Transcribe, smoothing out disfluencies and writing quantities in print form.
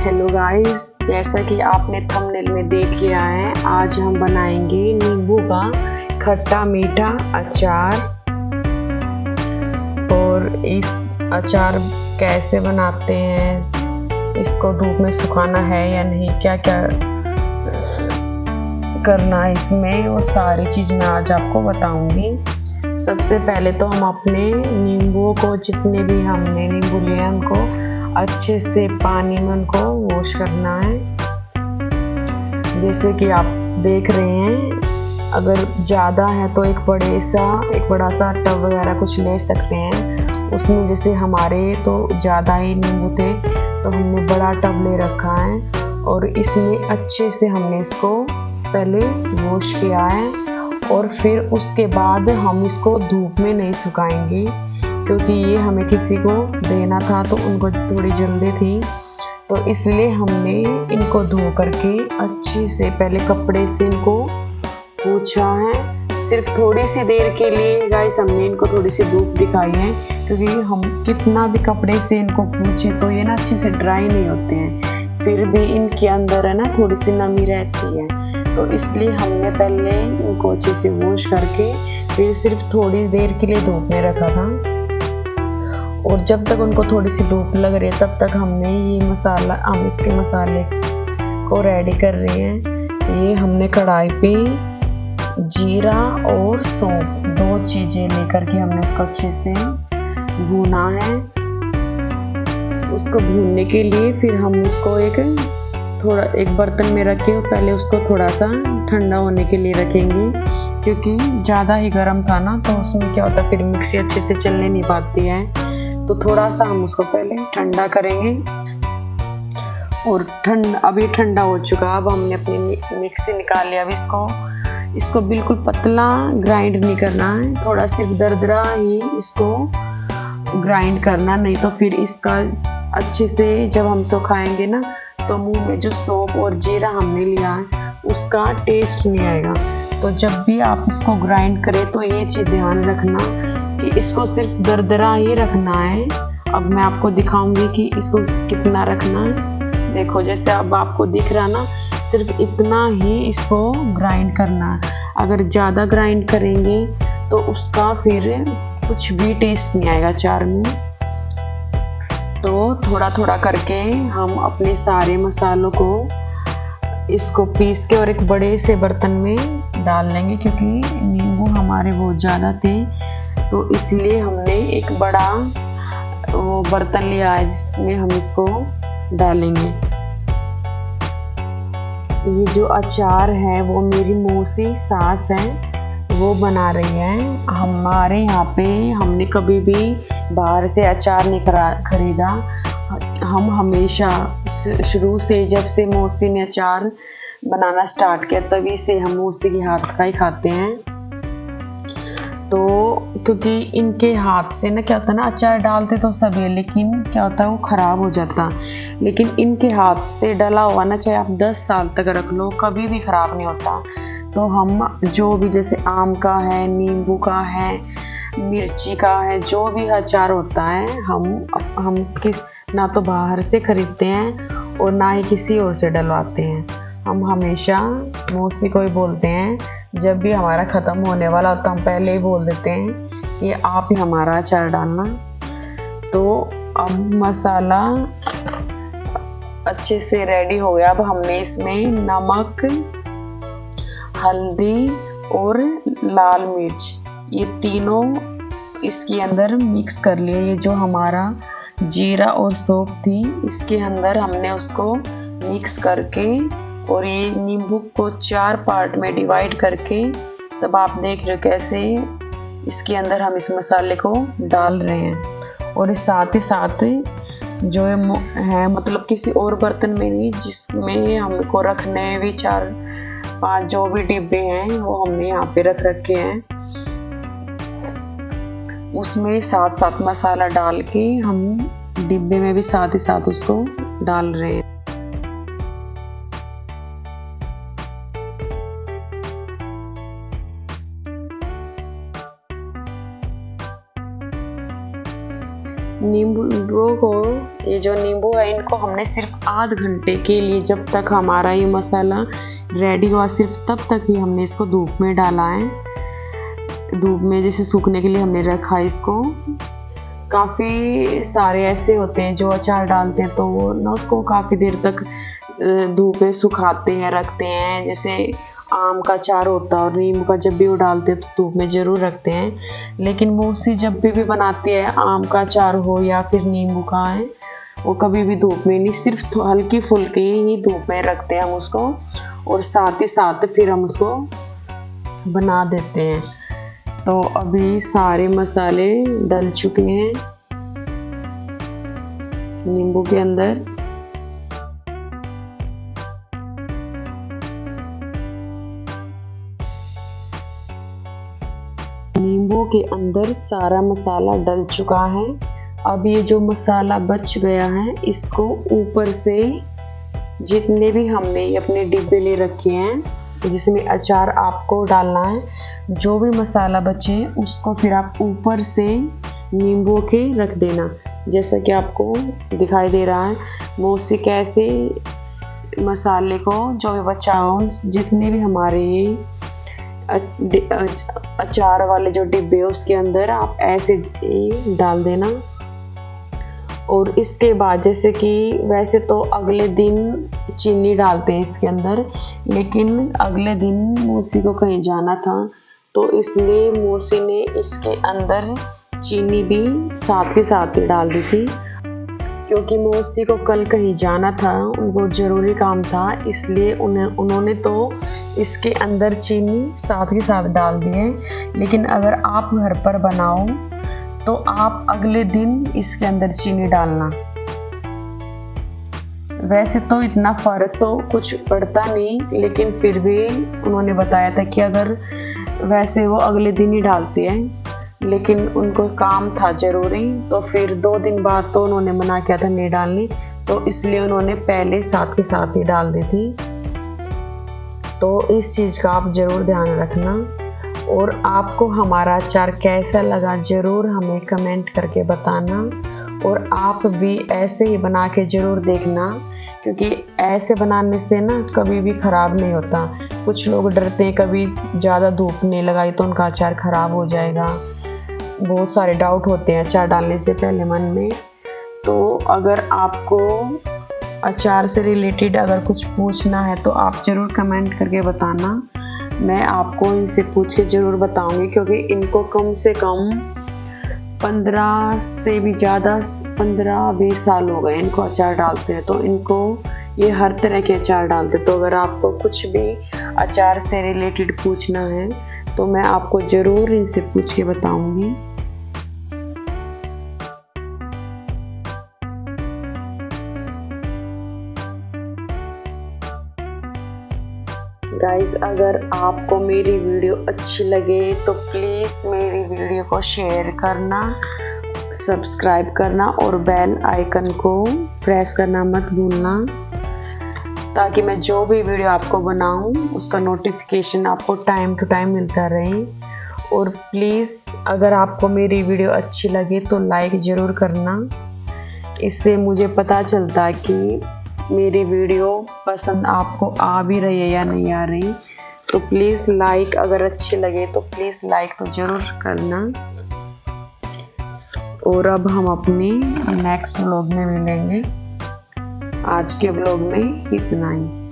Hello guys, जैसा कि आपने थंबनेल में देख लिया है, आज हम बनाएंगे नींबू का खट्टा मीठा अचार। और इस अचार कैसे बनाते हैं, इसको धूप में सुखाना है या नहीं, क्या क्या करना है इसमें, वो सारी चीज़ मैं आज आपको बताऊंगी। सबसे पहले तो हम अपने नींबू को, जितने भी हमने नींबू लिए हैं उनको अच्छे से पानी में उनको वॉश करना है। जैसे कि आप देख रहे हैं, अगर ज़्यादा है तो एक बड़ा सा टब वगैरह कुछ ले सकते हैं। उसमें जैसे हमारे तो ज़्यादा ही नींबू थे तो हमने बड़ा टब ले रखा है और इसमें अच्छे से हमने इसको पहले वॉश किया है। और फिर उसके बाद हम इसको धूप में नहीं सुखाएंगे, क्योंकि ये हमें किसी को देना था तो उनको थोड़ी जल्दी थी, तो इसलिए हमने इनको धो करके अच्छे से पहले कपड़े से इनको पोंछा है। सिर्फ थोड़ी सी देर के लिए गाइस हमने इनको थोड़ी सी धूप दिखाई है, क्योंकि हम कितना भी कपड़े से इनको पोंछे तो ये ना अच्छे से ड्राई नहीं होते हैं, फिर भी इनके अंदर है ना थोड़ी सी नमी रहती है। तो इसलिए हमने पहले इनको अच्छे से वॉश करके फिर सिर्फ थोड़ी देर के लिए धूप में रखा था। और जब तक उनको थोड़ी सी धूप लग रही है तब तक हमने हम इसके मसाले को रेडी कर रहे हैं। ये हमने कढ़ाई पे जीरा और सौंफ, दो चीज़ें लेकर के हमने उसको अच्छे से भूना है। उसको भूनने के लिए फिर हम उसको एक बर्तन में रख के पहले उसको थोड़ा सा ठंडा होने के लिए रखेंगे, क्योंकि ज़्यादा ही गर्म था ना तो उसमें क्या होता है फिर मिक्सी अच्छे से चलने नहीं पाती है। तो थोड़ा सा हम उसको पहले ठंडा करेंगे। और अब ये ठंडा हो चुका। अब हमने अपनी मिक्सी निकाल लिया। अब इसको बिल्कुल पतला ग्राइंड नहीं करना है, थोड़ा सिर्फ दरदरा ही इसको ग्राइंड करना, नहीं तो फिर इसका अच्छे से जब हम सुखाएंगे ना तो मुंह में जो सौंफ और जीरा हमने लिया है उसका टेस्ट नहीं आएगा। तो जब भी आप इसको ग्राइंड करें तो ये चीज़ ध्यान रखना कि इसको सिर्फ दरदरा ही रखना है। अब मैं आपको दिखाऊंगी कि इसको कितना रखना है। देखो जैसे अब आपको दिख रहा ना, सिर्फ इतना ही इसको ग्राइंड करना है। अगर ज़्यादा ग्राइंड करेंगे तो उसका फिर कुछ भी टेस्ट नहीं आएगा अचार में। तो थोड़ा थोड़ा करके हम अपने सारे मसालों को इसको पीस के और एक बड़े से बर्तन में डाल लेंगे, क्योंकि नींबू हमारे बहुत ज़्यादा थे तो इसलिए हमने एक बड़ा वो बर्तन लिया है जिसमें हम इसको डालेंगे। ये जो अचार है वो मेरी मौसी सास है, वो बना रही है। हमारे यहाँ पे हमने कभी भी बाहर से अचार नहीं खरीदा। हम हमेशा शुरू से, जब से मौसी ने अचार बनाना स्टार्ट किया तभी से हम मौसी के हाथ का ही खाते हैं। तो क्योंकि इनके हाथ से ना क्या होता है ना, अचार डालते तो सभी है लेकिन क्या होता है वो ख़राब हो जाता, लेकिन इनके हाथ से डला हुआ ना चाहे आप 10 साल तक रख लो कभी भी ख़राब नहीं होता। तो हम जो भी जैसे आम का है, नींबू का है, मिर्ची का है, जो भी अचार होता है हम ना तो बाहर से खरीदते हैं और ना ही किसी और से डलवाते हैं। हम हमेशा मौसी को ही बोलते हैं, जब भी हमारा ख़त्म होने वाला होता हम पहले ही बोल देते हैं कि आप ही हमारा अचार डालना। तो अब मसाला अच्छे से रेडी हो गया। अब हमने इसमें नमक, हल्दी और लाल मिर्च ये तीनों इसके अंदर मिक्स कर लिए। ये जो हमारा जीरा और सौंफ थी इसके अंदर हमने उसको मिक्स करके और ये नींबू को 4 पार्ट में डिवाइड करके, तब आप देख रहे हो कैसे इसके अंदर हम इस मसाले को डाल रहे हैं। और इस साथ ही साथ जो है मतलब किसी और बर्तन में नहीं, जिसमें हमको रखने भी 4-5 जो भी डिब्बे हैं वो हमने यहाँ पे रख रखे हैं, उसमें साथ साथ मसाला डाल के हम डिब्बे में भी साथ ही साथ उसको डाल रहे हैं। नींबू को ये जो नींबू है इनको हमने सिर्फ आध घंटे के लिए, जब तक हमारा ये मसाला रेडी हुआ, सिर्फ तब तक ही हमने इसको धूप में डाला है। धूप में जैसे सूखने के लिए हमने रखा है इसको। काफ़ी सारे ऐसे होते हैं जो अचार डालते हैं तो वो ना उसको काफ़ी देर तक धूप में सुखाते हैं, रखते हैं। जैसे आम का अचार होता है और नींबू का जब भी वो डालते हैं तो धूप में ज़रूर रखते हैं। लेकिन मौसी जब भी बनाती है, आम का अचार हो या फिर नींबू का है, वो कभी भी धूप में नहीं, सिर्फ हल्की फुल्की ही धूप में रखते हैं हम उसको, और साथ ही साथ फिर हम उसको बना देते हैं। तो अभी सारे मसाले डल चुके हैं नींबू के अंदर। नींबू के अंदर सारा मसाला डल चुका है। अब ये जो मसाला बच गया है इसको ऊपर से, जितने भी हमने अपने डिब्बे ले रखे हैं जिसमें अचार आपको डालना है, जो भी मसाला बचे उसको फिर आप ऊपर से नींबू के रख देना। जैसा कि आपको दिखाई दे रहा है मौसी कैसे मसाले को जो भी बचा हो, जितने भी हमारे ये अचार वाले जो डिब्बे है उसके अंदर आप ऐसे डाल देना। और इसके बाद जैसे कि वैसे तो अगले दिन चीनी डालते हैं इसके अंदर, लेकिन अगले दिन मौसी को कहीं जाना था तो इसलिए मौसी ने इसके अंदर चीनी भी साथ के साथ ही डाल दी थी। क्योंकि मौसी को कल कहीं जाना था, उनको ज़रूरी काम था, इसलिए उन्होंने तो इसके अंदर चीनी साथ के साथ डाल दी है। लेकिन अगर आप घर पर बनाओ तो आप अगले दिन इसके अंदर चीनी डालना। वैसे तो इतना फ़र्क तो कुछ पड़ता नहीं, लेकिन फिर भी उन्होंने बताया था कि अगर वैसे वो अगले दिन ही डालती है, लेकिन उनको काम था ज़रूरी, तो फिर 2 दिन बाद तो उन्होंने मना किया था नहीं डालनी, तो इसलिए उन्होंने पहले साथ के साथ ही डाल दी थी। तो इस चीज़ का आप ज़रूर ध्यान रखना। और आपको हमारा अचार कैसा लगा ज़रूर हमें कमेंट करके बताना, और आप भी ऐसे ही बना के ज़रूर देखना, क्योंकि ऐसे बनाने से ना कभी भी ख़राब नहीं होता। कुछ लोग डरते हैं कभी ज़्यादा धूप नहीं लगाई तो उनका अचार ख़राब हो जाएगा, बहुत सारे डाउट होते हैं अचार डालने से पहले मन में। तो अगर आपको अचार से रिलेटेड अगर कुछ पूछना है तो आप ज़रूर कमेंट करके बताना, मैं आपको इनसे पूछ के ज़रूर बताऊंगी। क्योंकि इनको कम से कम 15 से भी ज़्यादा 15-20 साल हो गए इनको अचार डालते हैं, तो इनको ये हर तरह के अचार डालते। तो अगर आपको कुछ भी अचार से रिलेटेड पूछना है तो मैं आपको ज़रूर इनसे पूछ के बताऊंगी। गाइस, अगर आपको मेरी वीडियो अच्छी लगे तो प्लीज़ मेरी वीडियो को शेयर करना, सब्सक्राइब करना और बेल आइकन को प्रेस करना मत भूलना, ताकि मैं जो भी वीडियो आपको बनाऊं उसका नोटिफिकेशन आपको टाइम टू टाइम मिलता रहे। और प्लीज़ अगर आपको मेरी वीडियो अच्छी लगे तो लाइक ज़रूर करना, इससे मुझे पता चलता है कि मेरी वीडियो पसंद आपको आ भी रही है या नहीं आ रही। तो प्लीज़ लाइक, अगर अच्छी लगे तो प्लीज़ लाइक तो ज़रूर करना। और अब हम अपनी नेक्स्ट व्लॉग में मिलेंगे। आज के व्लॉग में इतना ही।